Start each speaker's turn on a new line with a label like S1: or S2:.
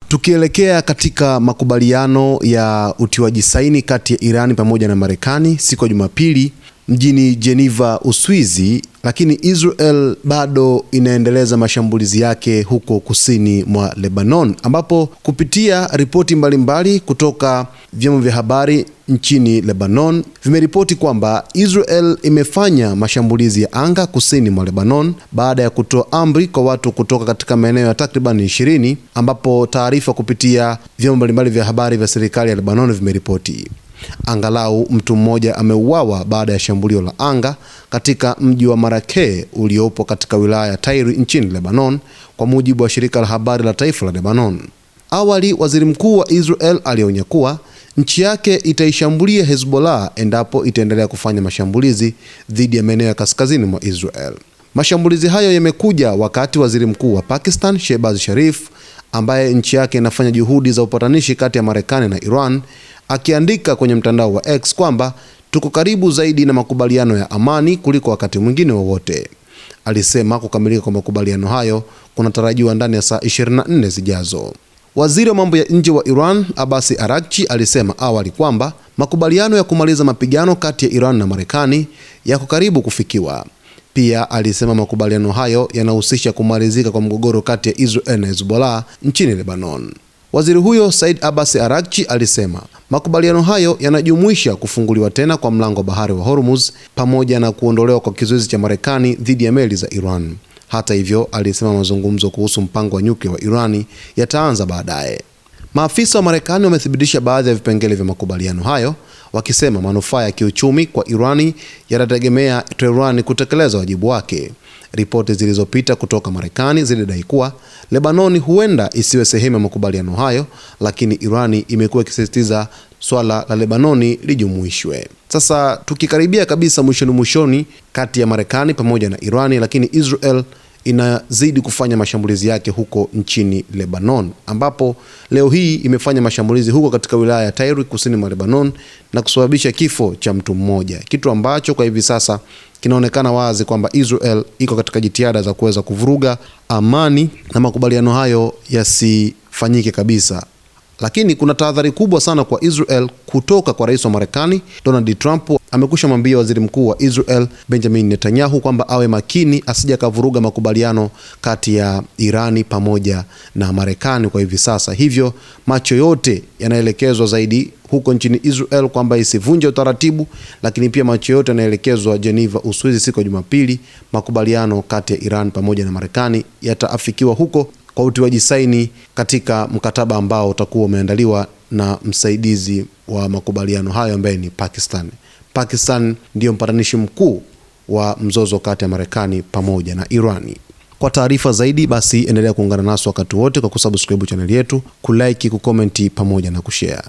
S1: Tukielekea katika makubaliano ya utiwaji saini kati ya Iran pamoja na Marekani siku ya Jumapili mjini Geneva, Uswizi, lakini Israel bado inaendeleza mashambulizi yake huko kusini mwa Lebanon, ambapo kupitia ripoti mbalimbali kutoka vyombo vya habari nchini Lebanon vimeripoti kwamba Israel imefanya mashambulizi ya anga kusini mwa Lebanon baada ya kutoa amri kwa watu kutoka katika maeneo ya takriban 20, ambapo taarifa kupitia vyombo mbalimbali vya habari vya serikali ya Lebanon vimeripoti angalau mtu mmoja ameuawa baada ya shambulio la anga katika mji wa Marake uliopo katika wilaya ya Tyre nchini Lebanon, kwa mujibu wa shirika la habari la taifa la Lebanon. Awali, waziri mkuu wa Israel alionya kuwa nchi yake itaishambulia Hezbollah endapo itaendelea kufanya mashambulizi dhidi ya maeneo ya kaskazini mwa Israel. Mashambulizi hayo yamekuja wakati waziri mkuu wa Pakistan, Shehbaz Sharif, ambaye nchi yake inafanya juhudi za upatanishi kati ya Marekani na Iran, akiandika kwenye mtandao wa X kwamba tuko karibu zaidi na makubaliano ya amani kuliko wakati mwingine wowote. Alisema kukamilika kwa makubaliano hayo kunatarajiwa ndani ya saa 24 zijazo. Waziri wa mambo ya nje wa Iran, Abbas Araghchi, alisema awali kwamba makubaliano ya kumaliza mapigano kati ya Iran na Marekani yako karibu kufikiwa. Pia alisema makubaliano hayo yanahusisha kumalizika kwa mgogoro kati ya Israel na Hezbollah nchini Lebanon. Waziri huyo Said Abbas Araghchi alisema makubaliano hayo yanajumuisha kufunguliwa tena kwa mlango wa bahari wa Hormuz pamoja na kuondolewa kwa kizuizi cha Marekani dhidi ya meli za Iran. Hata hivyo, alisema mazungumzo kuhusu mpango wa nyuklia wa Irani yataanza baadaye. Maafisa wa Marekani wamethibitisha baadhi ya vipengele vya makubaliano hayo, wakisema manufaa ya kiuchumi kwa Irani yanategemea Tehran kutekeleza wajibu wake. Ripoti zilizopita kutoka Marekani zilidai kuwa Lebanoni huenda isiwe sehemu ya makubaliano hayo, lakini Irani imekuwa ikisisitiza swala la Lebanoni lijumuishwe. Sasa tukikaribia kabisa mwishoni kati ya Marekani pamoja na Irani, lakini Israel inazidi kufanya mashambulizi yake huko nchini Lebanon, ambapo leo hii imefanya mashambulizi huko katika wilaya ya Tyre kusini mwa Lebanon na kusababisha kifo cha mtu mmoja, kitu ambacho kwa hivi sasa kinaonekana wazi kwamba Israel iko katika jitihada za kuweza kuvuruga amani na makubaliano hayo yasifanyike kabisa. Lakini kuna tahadhari kubwa sana kwa Israel kutoka kwa rais wa Marekani Donald Trump. Amekusha mwambia waziri mkuu wa Israel Benjamin Netanyahu kwamba awe makini asije kavuruga makubaliano kati ya Irani pamoja na Marekani kwa hivi sasa. Hivyo macho yote yanaelekezwa zaidi huko nchini Israel kwamba isivunje utaratibu, lakini pia macho yote yanaelekezwa Geneva, Uswizi siku ya Jumapili. Makubaliano kati ya Iran pamoja na Marekani yataafikiwa huko kwa utiwaji saini katika mkataba ambao utakuwa umeandaliwa na msaidizi wa makubaliano hayo ambaye ni Pakistan. Pakistan ndiyo mpatanishi mkuu wa mzozo kati ya Marekani pamoja na Irani. Kwa taarifa zaidi basi endelea kuungana nasi wakati wote kwa kusubscribe channel yetu, kulike, kukomenti pamoja na kushare.